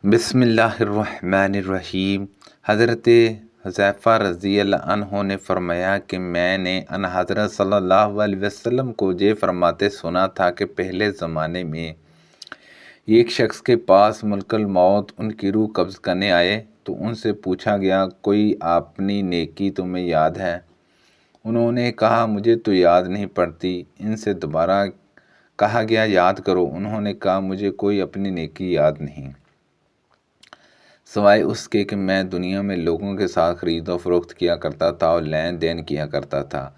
بسم اللہ الرحمن الرحیم۔ حضرت حذیفہ رضی اللہ عنہ نے فرمایا کہ میں نے ان حضرت صلی اللہ علیہ وسلم کو یہ فرماتے سنا تھا کہ پہلے زمانے میں ایک شخص کے پاس ملک الموت ان کی روح قبض کرنے آئے تو ان سے پوچھا گیا کوئی اپنی نیکی تمہیں یاد ہے؟ انہوں نے کہا مجھے تو یاد نہیں پڑتی۔ ان سے دوبارہ کہا گیا یاد کرو۔ انہوں نے کہا مجھے کوئی اپنی نیکی یاد نہیں سوائے اس کے کہ میں دنیا میں لوگوں کے ساتھ خرید و فروخت کیا کرتا تھا اور لین دین کیا کرتا تھا۔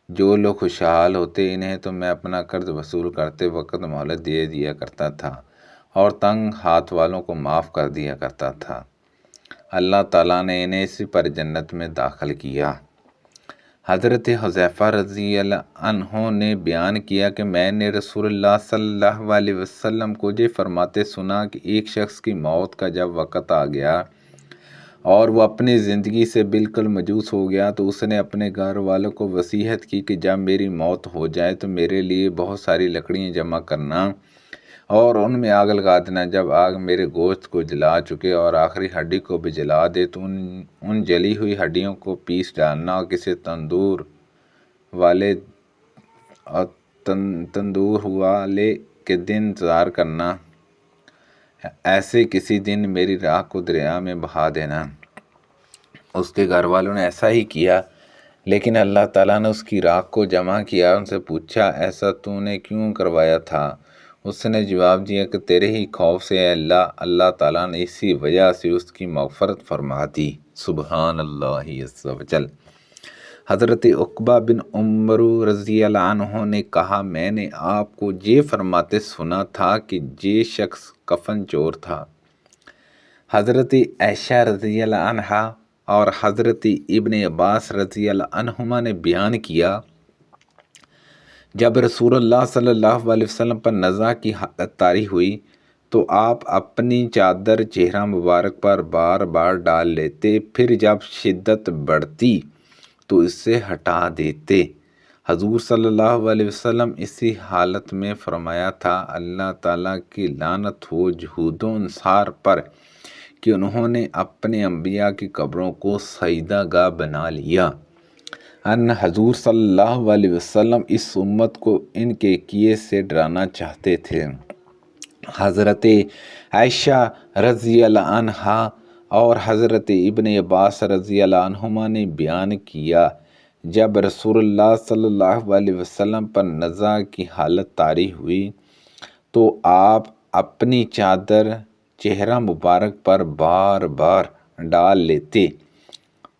جو لوگ خوشحال ہوتے انہیں تو میں اپنا قرض وصول کرتے وقت مہلت دے دیا کرتا تھا اور تنگ ہاتھ والوں کو معاف کر دیا کرتا تھا۔ اللہ تعالیٰ نے انہیں اسی پر جنت میں داخل کیا۔ حضرت حذیفہ رضی اللہ عنہ نے بیان کیا کہ میں نے رسول اللہ صلی اللہ علیہ وسلم کو یہ فرماتے سنا کہ ایک شخص کی موت کا جب وقت آ گیا اور وہ اپنی زندگی سے بالکل مایوس ہو گیا تو اس نے اپنے گھر والوں کو وصیت کی کہ جب میری موت ہو جائے تو میرے لیے بہت ساری لکڑیاں جمع کرنا اور ان میں آگ لگا دینا۔ جب آگ میرے گوشت کو جلا چکے اور آخری ہڈی کو بھی جلا دے تو ان جلی ہوئی ہڈیوں کو پیس ڈالنا اور کسی تندور والے کے دن انتظار کرنا۔ ایسے کسی دن میری راہ کو دریا میں بہا دینا۔ اس کے گھر والوں نے ایسا ہی کیا، لیکن اللہ تعالیٰ نے اس کی راہ کو جمع کیا۔ ان سے پوچھا ایسا تو نے کیوں کروایا تھا؟ اس نے جواب دیا کہ تیرے ہی خوف سے اے اللہ۔ اللہ تعالیٰ نے اسی وجہ سے اس کی مغفرت فرما دی۔ سبحان اللہ عز و جل۔ حضرت عقبہ بن عمر رضی اللہ عنہ نے کہا میں نے آپ کو یہ فرماتے سنا تھا کہ یہ شخص کفن چور تھا۔ حضرت عائشہ رضی اللہ عنہا اور حضرت ابن عباس رضی اللہ عنہما نے بیان کیا جب رسول اللہ صلی اللہ علیہ وسلم پر نزع کی حالت طاری ہوئی تو آپ اپنی چادر چہرہ مبارک پر بار بار ڈال لیتے، پھر جب شدت بڑھتی تو اسے ہٹا دیتے۔ حضور صلی اللہ علیہ وسلم اسی حالت میں فرمایا تھا اللہ تعالیٰ کی لعنت ہو یہود و نصارا پر کہ انہوں نے اپنے انبیاء کی قبروں کو سجدہ گاہ بنا لیا۔ ان حضور صلی اللہ علیہ وسلم اس امت کو ان کے کیے سے ڈرانا چاہتے تھے۔ حضرت عائشہ رضی اللہ عنہا اور حضرت ابن عباس رضی اللہ عنہما نے بیان کیا جب رسول اللہ صلی اللہ علیہ وسلم پر نزع کی حالت طاری ہوئی تو آپ اپنی چادر چہرہ مبارک پر بار بار ڈال لیتے،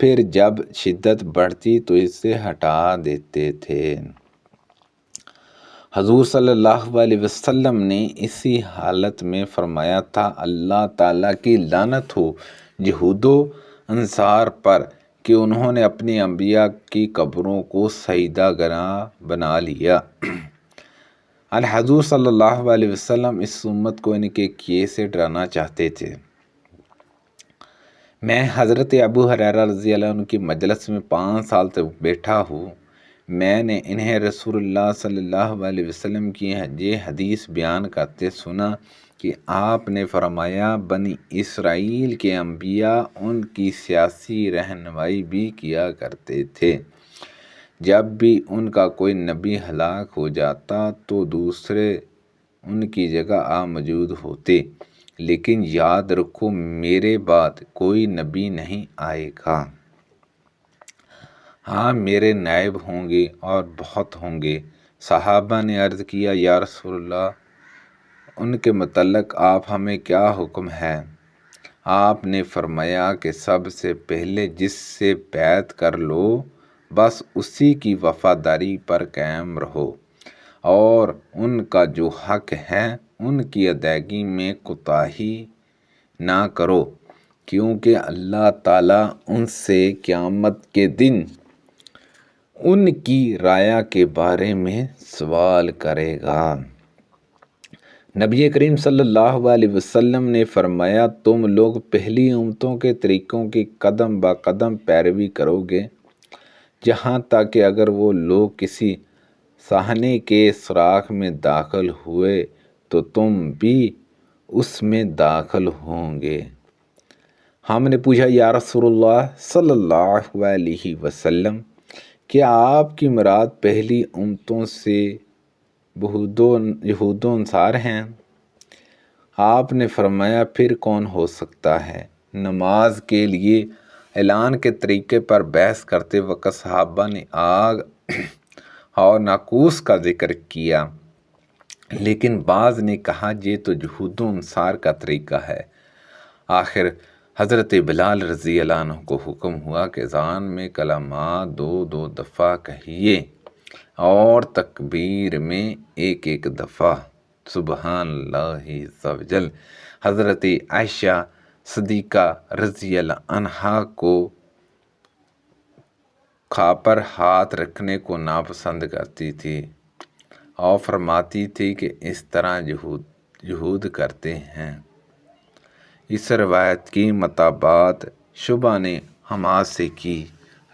پھر جب شدت بڑھتی تو اسے ہٹا دیتے تھے۔ حضور صلی اللہ علیہ وسلم نے اسی حالت میں فرمایا تھا اللہ تعالیٰ کی لعنت ہو یہود و نصارا پر کہ انہوں نے اپنی انبیاء کی قبروں کو سجدہ گاہ بنا لیا۔ حضور صلی اللہ علیہ وسلم اس امت کو ان کے کیے سے ڈرانا چاہتے تھے۔ میں حضرت ابو ہریرہ رضی اللہ عنہ کی مجلس میں 5 سال تک بیٹھا ہوں۔ میں نے انہیں رسول اللہ صلی اللہ علیہ وسلم کی یہ حدیث بیان کرتے سنا کہ آپ نے فرمایا بنی اسرائیل کے انبیاء ان کی سیاسی رہنمائی بھی کیا کرتے تھے۔ جب بھی ان کا کوئی نبی ہلاک ہو جاتا تو دوسرے ان کی جگہ موجود ہوتے، لیکن یاد رکھو میرے بعد کوئی نبی نہیں آئے گا۔ ہاں میرے نائب ہوں گے اور بہت ہوں گے۔ صحابہ نے عرض کیا یا رسول اللہ ان کے متعلق آپ ہمیں کیا حکم ہے؟ آپ نے فرمایا کہ سب سے پہلے جس سے بیعت کر لو بس اسی کی وفاداری پر قائم رہو اور ان کا جو حق ہے ان کی ادائیگی میں کوتاہی نہ کرو، کیونکہ اللہ تعالیٰ ان سے قیامت کے دن ان کی رعایا کے بارے میں سوال کرے گا۔ نبی کریم صلی اللہ علیہ وسلم نے فرمایا تم لوگ پہلی امتوں کے طریقوں کی قدم با قدم پیروی کرو گے، یہاں تک کہ اگر وہ لوگ کسی صحنے کے سوراخ میں داخل ہوئے تو تم بھی اس میں داخل ہوں گے۔ ہم نے پوچھا یا رسول اللہ صلی اللہ علیہ وسلم، کیا آپ کی مراد پہلی امتوں سے یہود و انصار ہیں؟ آپ نے فرمایا پھر کون ہو سکتا ہے؟ نماز کے لیے اعلان کے طریقے پر بحث کرتے وقت صحابہ نے آگ اور ناقوس کا ذکر کیا، لیکن بعض نے کہا یہ تو یہود و انصار کا طریقہ ہے۔ آخر حضرت بلال رضی اللہ عنہ کو حکم ہوا کہ اذان میں کلمات 2 دفعہ کہیے اور تکبیر میں 1 دفعہ۔ سبحان اللہ عز و جل۔ حضرت عائشہ صدیقہ رضی اللہ عنہا کو کھا پر ہاتھ رکھنے کو ناپسند کرتی تھی اور فرماتی تھی کہ اس طرح یہود کرتے ہیں۔ اس روایت کی مطابقت شعبہ نے حماد سے کی۔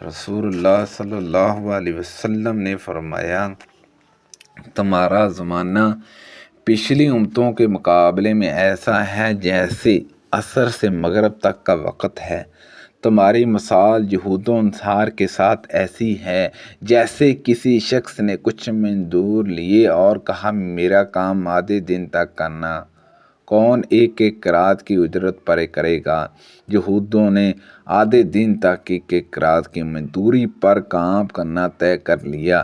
رسول اللہ صلی اللہ علیہ وسلم نے فرمایا تمہارا زمانہ پچھلی امتوں کے مقابلے میں ایسا ہے جیسے عصر سے مغرب تک کا وقت ہے۔ تمہاری مثال یہود و انصار کے ساتھ ایسی ہے جیسے کسی شخص نے کچھ مزدور لیے اور کہا میرا کام آدھے دن تک کرنا، کون ایک قرات کی اجرت پر کرے گا؟ یہودوں نے آدھے دن تک ایک قرات کی مزدوری پر کام کرنا طے کر لیا۔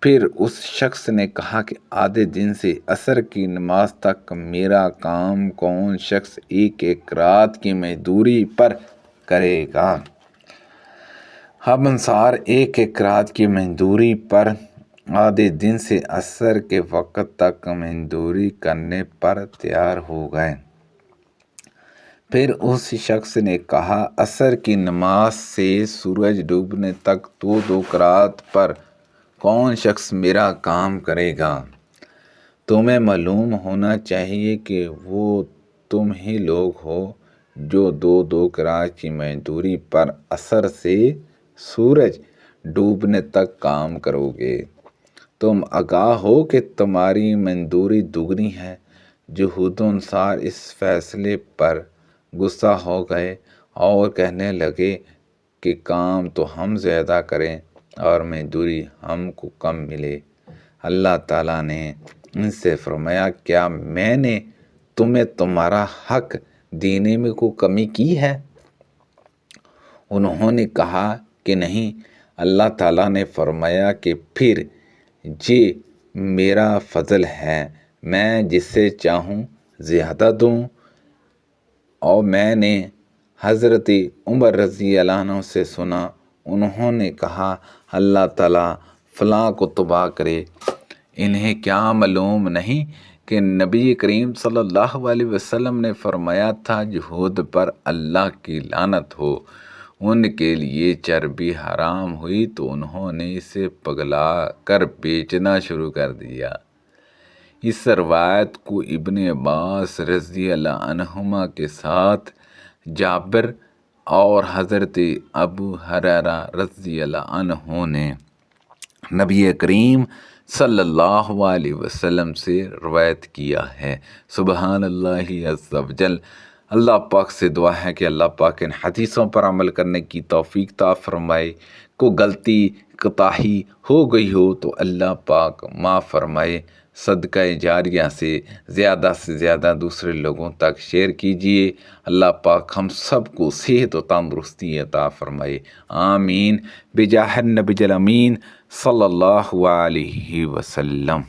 پھر اس شخص نے کہا کہ آدھے دن سے عصر کی نماز تک میرا کام کون شخص ایک قرات کی مزدوری پر کرے گا؟ اب انصار ایک قرات کی مزدوری پر آدھے دن سے عصر کے وقت تک مزدوری کرنے پر تیار ہو گئے۔ پھر اس شخص نے کہا عصر کی نماز سے سورج ڈوبنے تک 2 قرات پر کون شخص میرا کام کرے گا؟ تمہیں معلوم ہونا چاہیے کہ وہ تم ہی لوگ ہو جو 2 قرات کی مزدوری پر عصر سے سورج ڈوبنے تک کام کرو گے۔ تم آگاہ ہو کہ تمہاری مزدوری دگنی ہے۔ یہود و انصار اس فیصلے پر غصہ ہو گئے اور کہنے لگے کہ کام تو ہم زیادہ کریں اور مزدوری ہم کو کم ملے۔ اللہ تعالیٰ نے ان سے فرمایا کیا میں نے تمہیں تمہارا حق دینے میں کوئی کمی کی ہے؟ انہوں نے کہا کہ نہیں۔ اللہ تعالیٰ نے فرمایا کہ پھر یہ میرا فضل ہے، میں جسے چاہوں زیادہ دوں۔ اور میں نے حضرت عمر رضی اللہ عنہ سے سنا، انہوں نے کہا اللہ تعالیٰ فلاں کو تباہ کرے۔ انہیں کیا معلوم نہیں کہ نبی کریم صلی اللہ علیہ وسلم نے فرمایا تھا یہود پر اللہ کی لعنت ہو۔ ان کے لیے چربی حرام ہوئی تو انہوں نے اسے پگھلا کر بیچنا شروع کر دیا۔ اس روایت کو ابن عباس رضی اللہ عنہما کے ساتھ جابر اور حضرت ابو ہریرہ رضی اللہ عنہ نے نبی کریم صلی اللہ علیہ وسلم سے روایت کیا ہے۔ سبحان اللہ عز و جل۔ اللہ پاک سے دعا ہے کہ اللہ پاک ان حدیثوں پر عمل کرنے کی توفیق عطا فرمائے۔ کوئی غلطی کوتاہی ہو گئی ہو تو اللہ پاک معاف فرمائے۔ صدقہ جاریہ سے زیادہ دوسرے لوگوں تک شیئر کیجئے۔ اللہ پاک ہم سب کو صحت و تندرستی عطا فرمائے، آمین، بجاہ النبی الامین صلی اللہ علیہ وسلم۔